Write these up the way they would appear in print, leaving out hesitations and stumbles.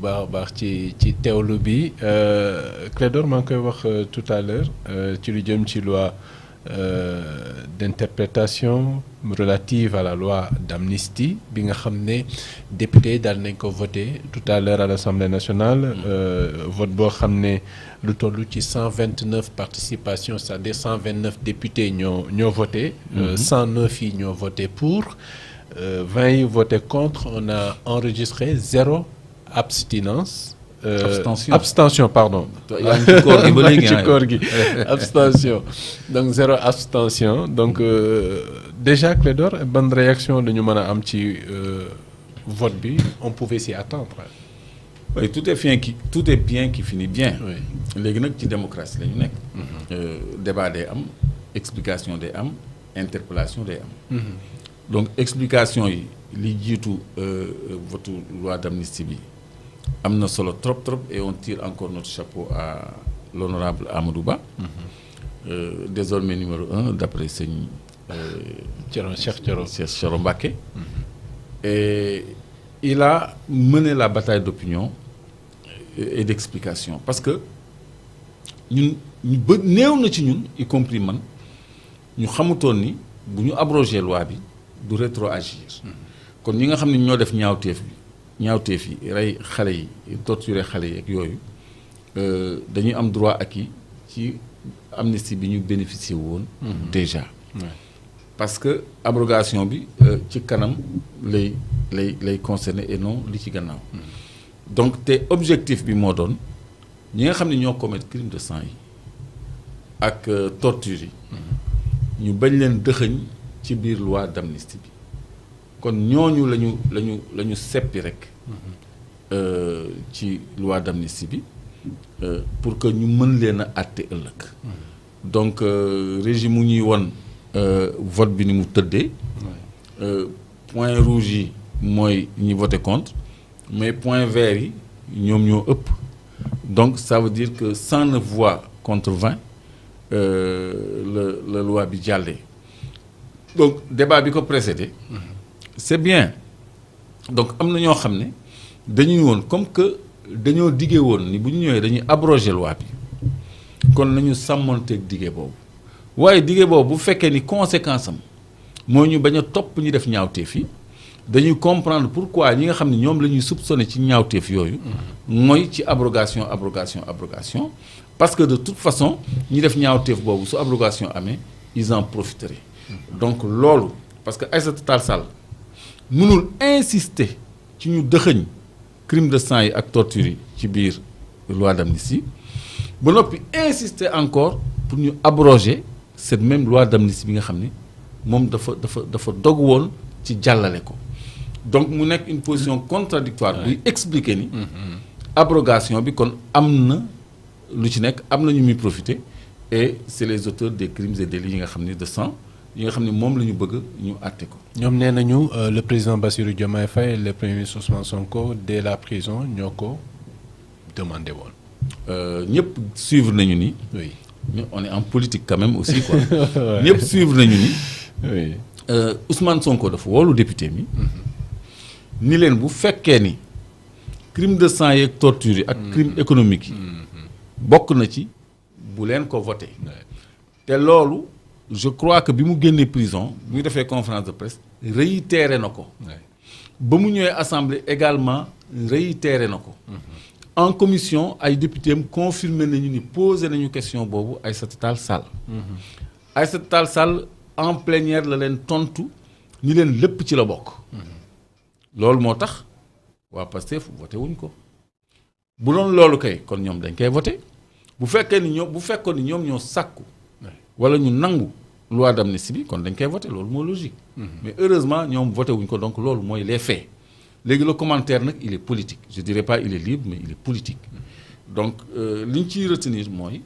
baax a baax ci teewlu bi Clédor maa ngi koy wax tout à l'heure ci lu jëm ci loi d'interprétation relative à la loi d'amnistie bi nga xam ne député daal nañ ko voté tout à l'heure à l'Assemblée nationale vote boo xam ne lu toll ci 129 participations c'est-à-dire 129 députés ñoo voté 109 yi ñoo voté pour 20 yi voté contre. On a enregistré 0 abstinence. Abstention, pardon. Abstention. Donc 0 abstention. Donc déjà Clédor, bonne réaction de nous am ci vote bi, on pouvait s'y attendre. Oui, tout est bien qui finit bien. Légui nak ci démocratie lañu nek. Débat day am, explication day am, interpellation day am. Donc explication yi li jiitu votre loi d'amnistie bi am na solo trop et on tire encore notre chapeau à l'honorable Amadou Ba, désormais numéro 1 d'après sëñ Cheikh Thioro Mbacké. Et il a mené la bataille d'opinion et d'explication parce que ñun néew na ci ñun y compris man ñu xamutoon ni bu ñu abroger loi bi du rétroagir kon ñi nga xam ne ñoo def ñaawteef yi rey xale yi torturer xale yi ak yooyu dañuy am droit acquis ci amnistie bi ñu bénéficier woon déjà parce que abrogation bi ci kanam lay concerner et non li ci gannaaw donc te objectif bi moo doon ñi nga xam ne ñoo commettre crime de sang yi ak torture yi ñu bañ leen dëxëñ ci biir loi d'amnistie bi kon ñooñu lañu seppi rek ci loi d'amnistie bi pour que ñu mën leen a àtte ëllëg donc régime mu ñuy won vote bi ni mu tëddee point rouge yi mooy ñi voté contre mais point vert yi ñoom ñoo ëpp donc ça veut dire que 109 voix contre 20 la loi bi jàllee donc débat bi ko précédé c'est bien donc am na ñoo xam ne dañuy woon comme que dañoo diggee woon ni bu ñu ñëwee dañuy abroger loi bi kon nañu sàmmonteeg diggee boobu waaye diggee boobu bu fekkee ni conséquence am mooy ñu bañ a topp ñu def ñaawteef yi dañuy comprendre pourquoi ñi nga xam ne ñoom la ñuy soupçonner ci ñaawteef yooyu mooy ci abrogation parce que de toute façon ñi def ñaawteef boobu su abrogation amee ils en profiteraient donc loolu parce que Aïssata Tall Sall mënul insister ci ñu dëxëñ crime de sang yi ak torture yi ci biir loi d'amnistie ba noppi insister encore pour ñu abroger cette même loi d'amnistie bi nga xam ne moom dafa dog woon ci jàllale ko donc mu nekk une position contradictoire buy expliquer ni abrogation bi kon am na lu ci nekk am na ñu muy profiter et c'est les auteurs des crimes et délits yi nga xam ne de sang yi nga xam ne moom la ñu bëgg ñu àtte ko. ñoom nee nañu le président Bassirou Diomaye Faye et le premier ministre Ousmane Sonko dès la prison ñoo ko demandé woon. ñëpp suivre nañu ni. oui on est en politique quand même aussi quoi. ñëpp suivre nañu ni. oui Ousmane Sonko dafa woolu député mi. ni leen bu fekkee ni crime de sang yeeg torture yi ak crime économique yi. bokk na ci bu leen ko voté. te loolu. je crois que bi mu génnee prison bi mu defee conférence de presse réitéré na ko ba mu ñëwee assemblée également réitéré na ko en commission ay députés am confirmé nañu ni posé nañu question boobu Aïssata Tall Sall Aïssata Tall Sall en plénière la leen tontu ni leen lépp ci la bokk loolu moo tax waa Pastef voté wuñ ko bu doon loolu kay kon ñoom dañ koy voté bu fekkoon ni ñoom ñoo sàkku wala ñu nangu loi d'amnistie bi kon dañ koy voté loolu moo logique mais heureusement ñoom voté wuñ ko donc loolu mooy les faits léegi le commentaire nag il est politique je dirais pas il est libre mais il est politique donc li ñu ciy retenir mooy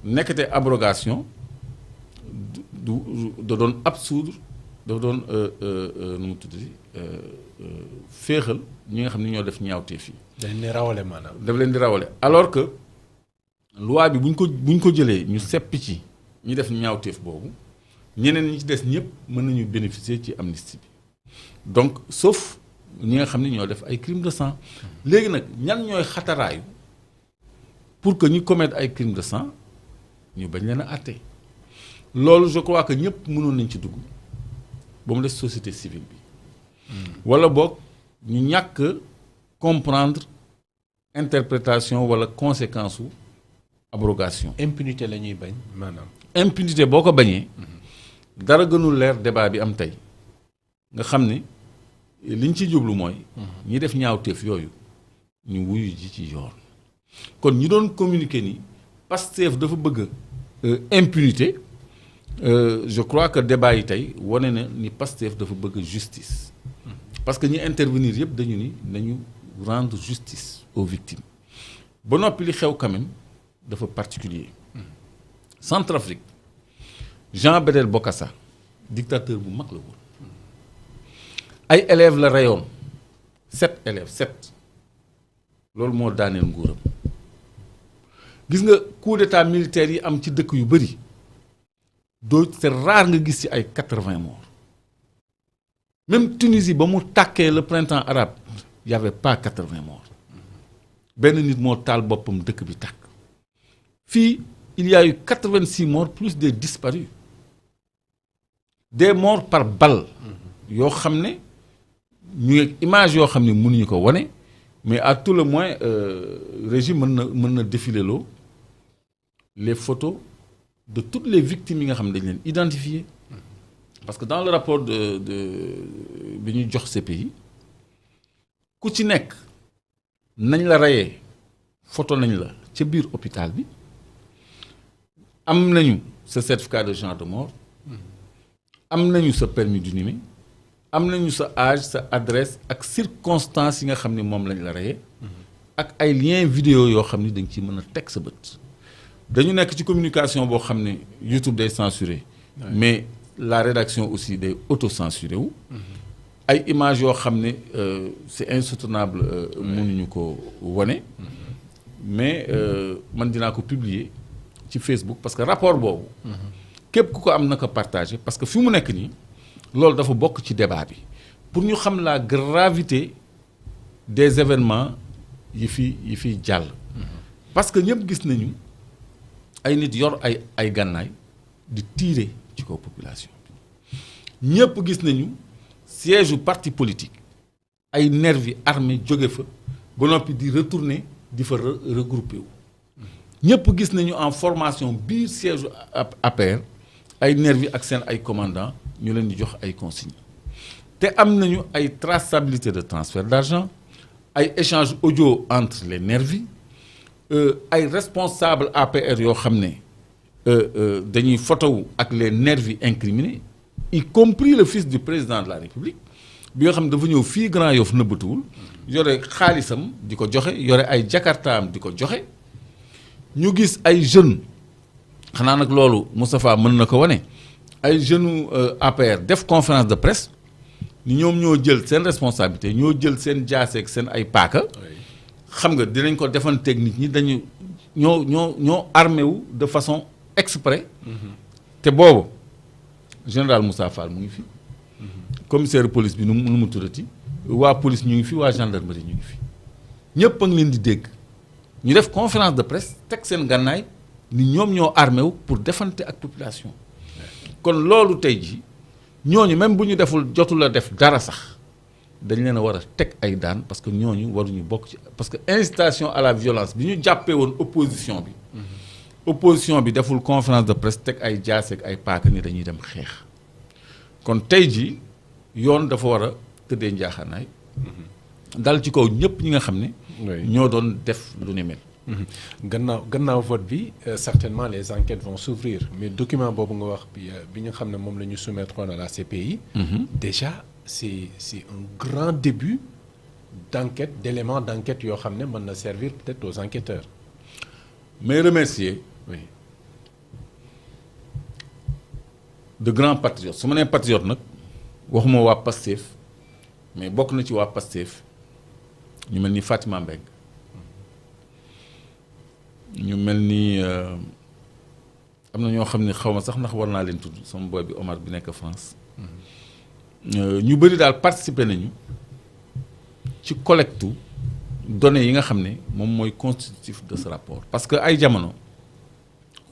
nekkate abrogation da doon absoudre da doon nu mu tudd féexal ñi nga xam ne ñoo def ñaawteef yi dañ leen rawale maanaam daf leen di rawale alors que loi bi buñ ko jëlee ñu seppi ci ñi def ñaawteef boobu ñeneen ñi ci des ñëpp mën nañu bénéficier ci amnistie bi donc sauf ñi nga xam ne ñoo def ay crimes de sang léegi nag ñan ñooy xataraayu pour que ñu commettre ay crimes de sang ñu bañ leen a àtte loolu je crois que ñëpp mënoon nañ ci dugg ba mu des société civile bi wala boog ñu ñàkk comprendre interprétation wala conséquence su abrogation. impunité la ñuy bañ maanaam. impunité boo ko bañee dara gënul leer débat bi am tey nga xam ne liñ ci jublu mooy. ñi def ñaawteef yooyu ñu wuyu ji ci yoon. kon ñi doon communiquer ni Pastef dafa bëgg impunité je crois que débat yi tey wane na ni Pastef dafa bëgg justice. parce que ñi intervenir yëpp dañu ni nañu rendre justice aux victimes ba noppi li xew quand même dafa particulier Centrafrique Jean Bédel Bokassa dictateur bu mag la woon ay élèves la reyoon 7 élèves 7 loolu moo daaneel nguuram gis nga coup d'état militaire yi am ci dëkk yu bëri doo c'est rare nga gis ci ay 80 morts même Tunisie ba mu tàkkee le printemps arabe y avait pas 80 morts benn nit moo taal boppam dëkk bi tàkk fii il y a eu 86 morts plus des disparus des morts par balle yoo xam ne ñu ngi image yoo xam ne mënuñu ko wane mais à tout le moins régime mën na défiler loo les photos de toutes les victimes yi nga xam ne dañ leen identifier parce que dans le rapport de bi ñu jox CPI ku ci nekk nañ la reyee photo nañ la ca biir hôpital bi am nañu sa certificat de genre de mort am nañu sa permis d'inhumer am nañu sa âge sa adresse ak circonstances yi nga xam ne moom lañ la reyee ak ay liens vidéo yoo xam ne dañ ci mën a teg sa bët dañu nekk ci communication boo xam ne YouTube day censuré mais la rédaction aussi day auto-censuré wu ay images yoo xam ne c'est insoutenable mënuñu ko wane mais man dinaa ko publier ci Facebook parce que rapport boobu képp ku ko am na ko partagé parce que fi mu nekk nii loolu dafa bokk ci débat bi pour ñu xam la gravité des événements yi fi jàll parce que ñëpp gis nañu ay nit yor ay gànnaay di tirer ci kaw population bi ñëpp gis nañu siège u parti politique ay nervis armés jóge fa ba noppi di retourner di fa regrouper wu ñëpp gis nañu en formation biir siège APR ay nervis ak seen ay commandants ñu leen di jox ay consignes te am nañu ay traçabilité de transfert d'argent ay échanges audio entre les nervis ay responsables APR yoo xam ne dañuy photowu ak les nervis incriminés y compris le fils du président de la République bi nga xam ne dafa ñëw fii Grand Yoff nëbbatuwul yore xaalisam di ko joxe yore ay jakartaam di ko joxe ñu gis ay jeunes xanaa nag loolu Moustapha mën na ko wane ay jeunes APR def conférence de presse ni ñoom ñoo jël seen responsabilité ñoo jël seen jaaseeg seen ay paaka xam nga dinañ ko defanteeg nit ñi dañu ñoo armé wu de façon exprès te boobu général Moussa Fall mu ngi fi commissaire police bi nu mu tuddati waa police ñu ngi fi waa gendarmerie ñu ngi fi ñëpp a ngi leen di dégg ñu def conférence de presse teg seen gànnaay ni ñoom ñoo armé wu pour defante ak population kon loolu tey ji ñooñu même bu ñu deful jotul a def dara sax dañ leen a war a teg ay daan parce que ñooñu waruñu bokk ci parce que incitation à la violence bi ñu jàppee woon opposition bi opposition bi deful conférence de presse teg ay jaaseeg ay paaka ni dañuy dem xeex kon tey ji yoon dafa war a tëddee njaaxaanaay dal ci kaw ñëpp ñi nga xam ne ñoo doon def lu ni mel gannaaw vote bi certainement les enquêtes vont s'ouvrir mais document boobu nga wax bi nga xam ne moom la ñu soumettre à la CPI déjà c'est un grand début d'enquête d'éléments d'enquête yoo xam ne mën na servir peut-être aux enquêteurs mais remercier de grands patriotes su ma nee patriote nag waxuma waa Pastef mais bokk na ci waa Pastef ñu mel ni Fatima Mbengue ñu mel ni am na ñoo xam ne xaw ma sax ndax war naa leen tudd sama boy bi Omar bi nekk France ñu bëri daal participer nañu ci collecte données yi nga xam ne moom mooy constitutif de ce rapport parce que ay jamono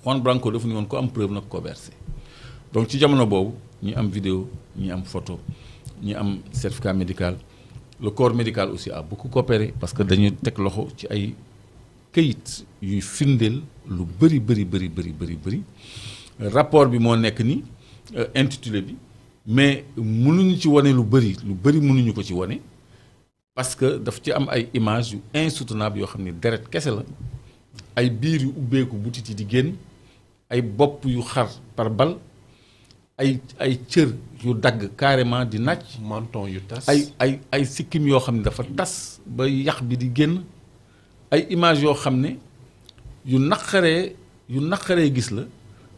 Juan Branco dafa ni woon ko am preuve nag ko versé donc ci jamono boobu ñi am vidéo ñi am photo ñi am certificat médical le corps médical aussi a beaucoup coopéré parce que dañu teg loxo ci ay këyit yuy firndeel lu bëri rapport bi moo nekk ni intitulé bi mais mënuñu ci wane lu bëri mënuñu ko ci wane parce que daf ci am ay images yu insoutenable yoo xam ne deret kese la ay biir yu ubbeeku butit yi di génn ay bopp yu xar par bal ay cër yu dagg carrément di nàcc menton yu tas ay sikkim yoo xam ne dafa tas ba yax bi di génn ay images yoo xam ne yu naqaree gis la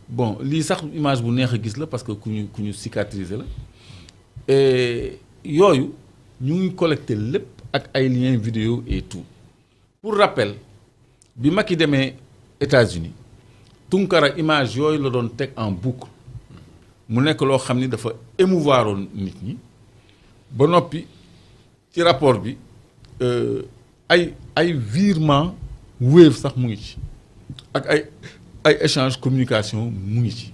bon lii sax image bu neex a gis la parce que ku ñu cicatriser la et yooyu ñu ngi collecté lépp ak ay liens vidéo et tout pour rappel bi Macky demee États-Unis Tunkara image yooyu la doon teg en boucle mu nekk loo xam ni dafa émouvoiroon nit ñi ba noppi ci rapport bi ay virement Wave sax mu ngi ci ak ay échange communication mu ngi ci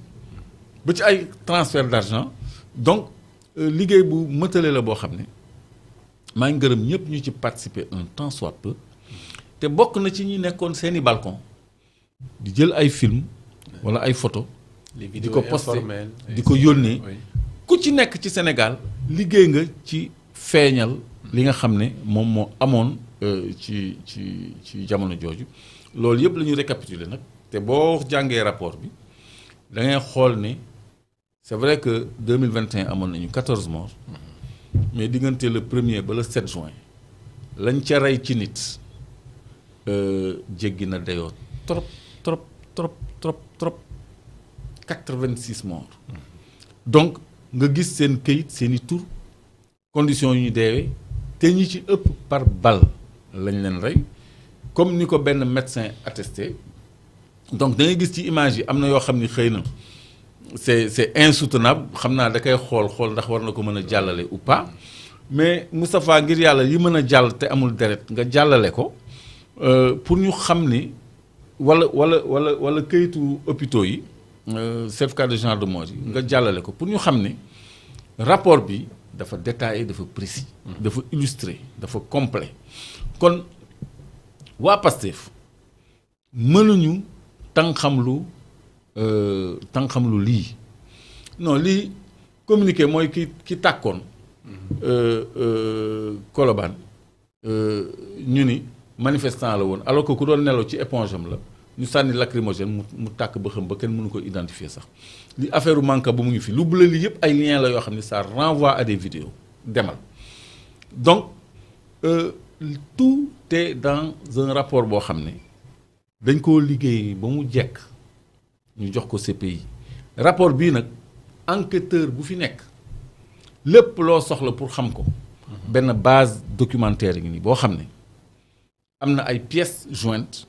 ba ci ay transfert d'argent donc liggéey bu mëtale la boo xam ne maa ngi gërëm ñëpp ñu ci participer un tant soit peu te bokk na ci ñi nekkoon seeni balcon di jël ay film wala ay photo di ko posté di ko yónnee ku ci nekk ci Sénégal liggéey nga ci feeñal li nga xam ne moom moo amoon ci jamono jooju loolu yëpp la ñu récapituler nag te boo jàngee rapport bi da ngay xool ne c'est vrai que 2021 amoon nañu 14 morts mais diggante le 1er ba le 7 juin lañ ca rey ci nit jéggi na dayoo trop 86 morts donc nga gis seen këyit seeni tur conditions yu ñu deewee te ñi ci ëpp par balle lañ leen rey comme ni ko benn médecin attesté donc da ngay gis ci image yi am na yoo xam ni xëy na c'est insoutenable xam naa da koy xool ndax war na ko mën a jàllale ou pas mais Moustapha ngir yàlla yi mën a jàll te amul deret nga jàllale ko pour ñu xam ni wala këyitu hôpitaux yi certificat de genre de mort yi nga jàllale ko pour ñu xam ne rapport bi dafa détaillé dafa précis dafa illustré dafa complet kon waa Pastef mënuñu tànqamlu lii non lii communiqué mooy ki tàkkoon Colobane ñu ni manifestant la woon alors que ku doon nelaw ci éponge am la ñu sànni lacrymogène mu tàkk ba xam ba kenn mënu ko identifier sax li affaire manque ba mu ngi fi lu bula li yëpp ay liens la yoo xam ne ça renvoie à des vidéos demal donc tout est dans un rapport boo xam ne dañ koo liggéey ba mu jekk ñu jox ko CPI rapport bii nag enquêteur bu fi nekk lépp loo soxla pour xam ko benn base documentaire yi nii boo xam ne am na ay pièces jointes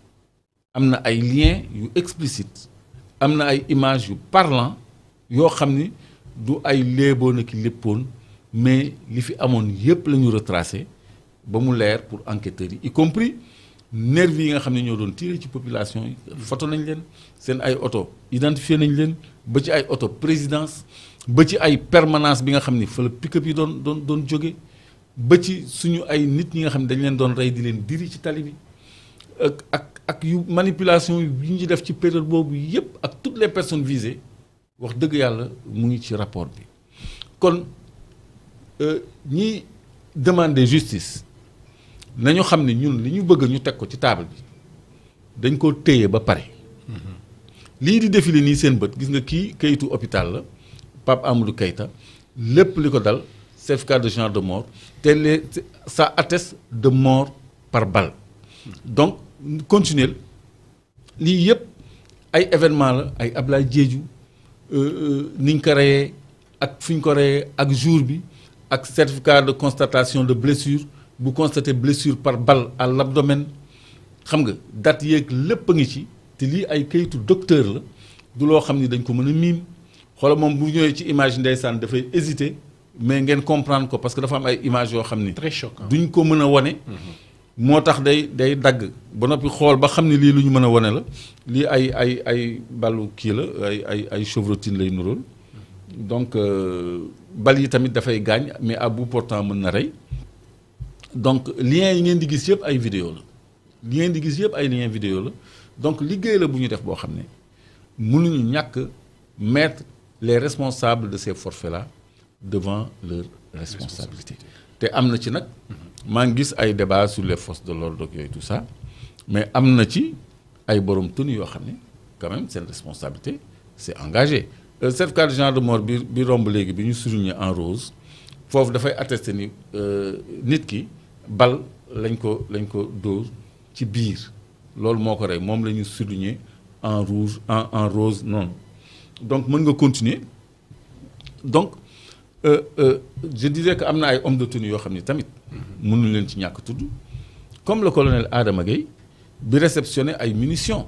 am na ay liens yu explicites am na ay images yu parlant yoo xam ni du ay léeboon ak léppoon mais li fi amoon yépp la ñu retracé ba mu leer pour enquêteurs yi y compris nervis yi nga xam ne ñoo doon tiré ci population yi photo nañ leen seen ay oto identifié nañ leen ba ci ay oto présidence ba ci ay permanence bi nga xam ni fa la pick-up yi doon jóge ba ci suñu ay nit ñi nga xam ne dañ leen doon rey di leen diri ci tali bi ak yu manipulation yu ñu def ci période boobu yépp ak toutes les personnes visées wax dëgg yàlla mu ngi ci rapport bi kon ñi demander justice nañu xam ne ñun li ñu bëgg ñu teg ko ci table bi dañ ko téye ba pare lii di défilé nii seen bët gis nga kii kayitu hôpital la Pape Amadou Keita lépp li ko dal certificat de genre de mort te ça atteste de mort par balle donc continuer lii yëpp ay événement la ay Ablaye Diédhiou niñ ko reyee ak fi ñu ko reyee ak jour bi ak certificat de constatation de blessure bu constaté blessure par balle à l'abdomen xam nga date yeeg lépp a ngi ci te lii ay kayitu docteur la du loo xam ni dañ ko mën a miim xoola moom bu ñëwee ci image ndeysaan dafay hésiter mais ngeen comprendre ko parce que dafa am ay images yoo xam ni. très choquant duñ ko mën a wane. moo tax day dagg ba noppi xool ba xam ne lii lu ñu mën a wane la lii ay ballu kii la ay chevrotine lay nuróol donc bal yi tamit dafay gaañ mais à bout portant mën na rey donc liens yi ngeen di gis yëpp ay vidéo la li ngeen di gis yëpp ay liens vidéo la donc liggéey la bu ñu def boo xam ne mënuñu ñàkk mettre les responsables de ces forfaits là devant leurs responsabilités te am na ci nag maa ngi gis ay débat sur les forces de l'ordre ak yooyu tout ça mais am na ci ay borom tenue yoo xam ne quand même seen responsabilité c'est engagé certificat de genre de mort bi romb léegi bi ñu souligné en rose foofu dafay attester ni nit ki bal lañ ko dóor ci biir loolu moo ko rey moom la ñu souligné en rouge en rose noonu donc mën nga continuer donc je disais que am na ay hommes de tenue yoo xam ne tamit mënuñ leen ci ñàkk tudd comme le colonel Adama Gueye bi réceptionné ay munitions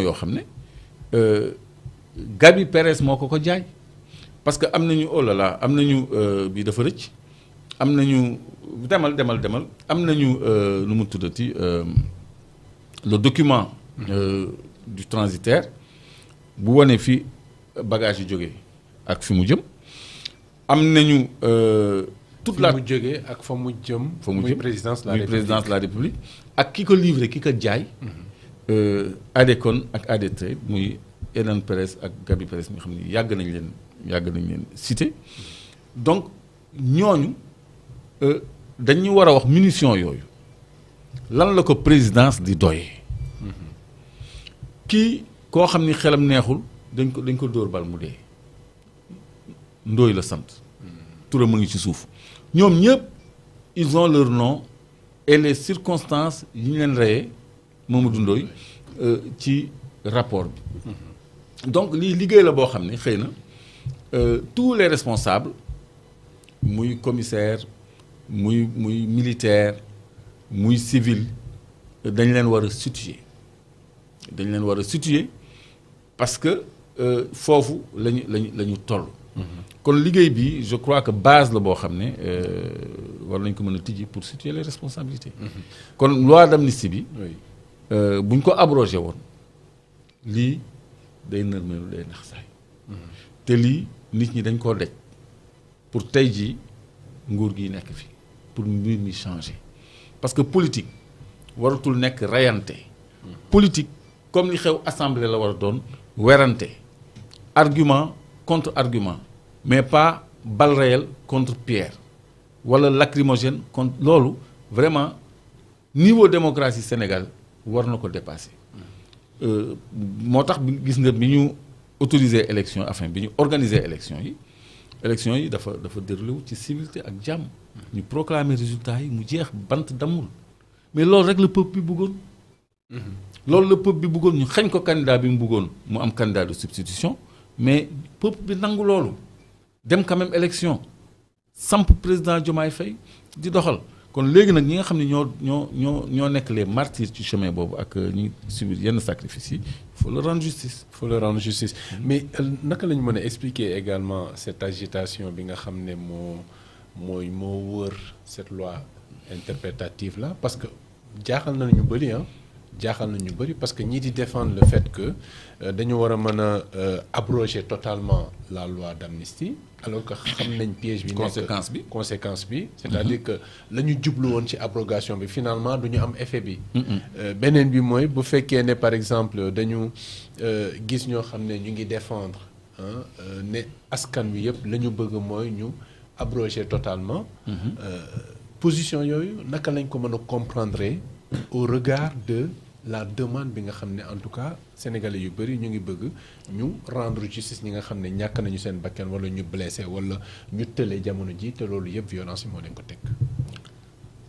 yoo xam ne Gabi Perez moo ko jaay parce que am nañu oh là là am nañu bii dafa rëcc am nañu demal am nañu nu mu tuddati le document du transitaire bu wane fi bagage yi jógee ak fi mu jëm am nañu toute la fi mu jógee ak fa mu jëm muy présidence de la République ak ki ko livré ki ko jaay ADCON ak ADT muy Hélène Pérez ak Gabi Pérez nga xam ne yàgg nañ leen cité donc ñooñu dañu war a wax munitions yooyu lan la ko présidence di doyee kii koo xam ni xelam neexul dañ ko dóor bal mu dee Ndoye la sant turam a ngi ci suuf ñoom ñëpp ils ont leur nom et les circonstances yi ñu leen reyee Mamadou Ndoye ci rapport bi donc lii liggéey la boo xam ne xëy na tous les responsables muy commissaire muy militaire muy civil dañ leen war a situer parce que foofu lañu toll kon liggéey bi je crois que base la boo xam ne war nañ ko mën a tijji pour situer les responsabilités kon loi d'amnistie bi buñ ko abrogé woon lii day nërmeelu day nax saay te lii nit ñi dañ koo dej pour tey jii nguur gi nekk fi pour mbir mi changer parce que politique waratul nekk rayante politique comme li xew assemblée la war a doon werante argument contre argument mais pas balle réelle contre pierre wala lacrymogène contre loolu vraiment niveau démocratie Sénégal war na ko dépasser moo tax gis nga bi ñu autoriser élection enfin bi ñu organiser élection yi dafa déroulé wu ci civilité ak jàmm ñu proclamer résultats yi mu jeex bant damul mais loolu rek la peuple bi bëggoon ñu xañ ko candidat bi mu bëggoon mu am candidat de substitution mais peuple bi nangu loolu dem quand même élection samp président Diomaye Faye di doxal kon léegi nag ñi nga xam ne ñoo nekk les martyrs ci chemin boobu ak ñi subir yenn sacrifices yi il faut leur rendre justice mais naka la ñu mën a expliquer également cette agitation bi nga xam ne moo wër cette loi interprétative là parce que jaaxal na ñu bëri parce que ñii di défendre le fait que dañu war a mën a abroger totalement la loi d'amnistie alors que xam nañ piège bi conséquence bi c'est-à-dire que la ñu jublu woon ci abrogation bi finalement du ñu am effet bi beneen bi mooy bu fekkee ne par exemple dañu gis ñoo xam ne ñu ngi défendre ne askan wi yëpp la ñu bëgg mooy ñu abroger totalement position yooyu naka lañ ko mën a comprendre au regard de la demande bi nga xam ne en tout cas sénégalais yu bëri ñu ngi bëgg ñu rendre justice ñi nga xam ne ñàkk nañu seen bakkan wala ñu blessé wala ñu tële jamono ji te loolu yëpp violence yi moo leen ko teg.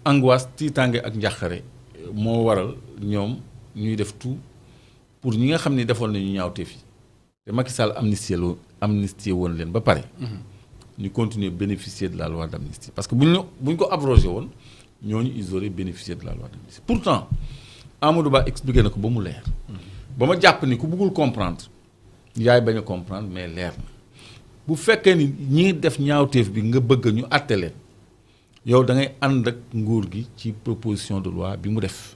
angoisse tiitaange ak njàqare moo waral ñoom ñuy def tout pour ñi nga xam ne defoon nañu ñaawteef yi te Macky Sall amnistie woon leen ba pare. ñu continuer bénéficier de la loi d'amnistie parce que buñ ko abrogé woon ñooñu ils auraient bénéficié de la loi d'amnistie pourtant Amadou Ba expliqué na ko ba mu leer ba ma jàpp ni ku bëggul comprendre yaay bañ a comprendre mais leer na bu fekkee ni ñi def ñaawteef bi nga bëgg ñu àtte leen yow da ngay ànd ak nguur gi ci proposition de loi bi mu def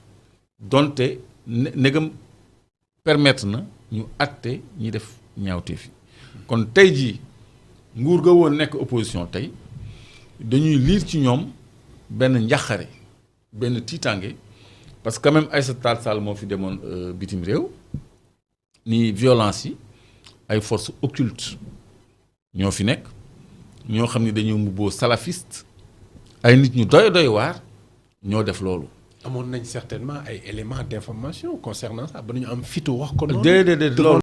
donte negam permettre na ñu àtte ñi def ñaawteef yi kon tey jii nguur ga woon nekk opposition tey dañuy liir ci ñoom benn njaxare benn tiitange parce que quand même Aïssata Tall Sall moo fi demoon bitim réew ni violence yi ay forces occultes ñoo fi nekk ñoo xam ni dañoo mbubboo salafiste ay nit ñu doy waar ñoo def loolu. amoon nañ certainement ay éléments d'information concernant ça ba ñu am fitu wax ko noonu. déedéet loolu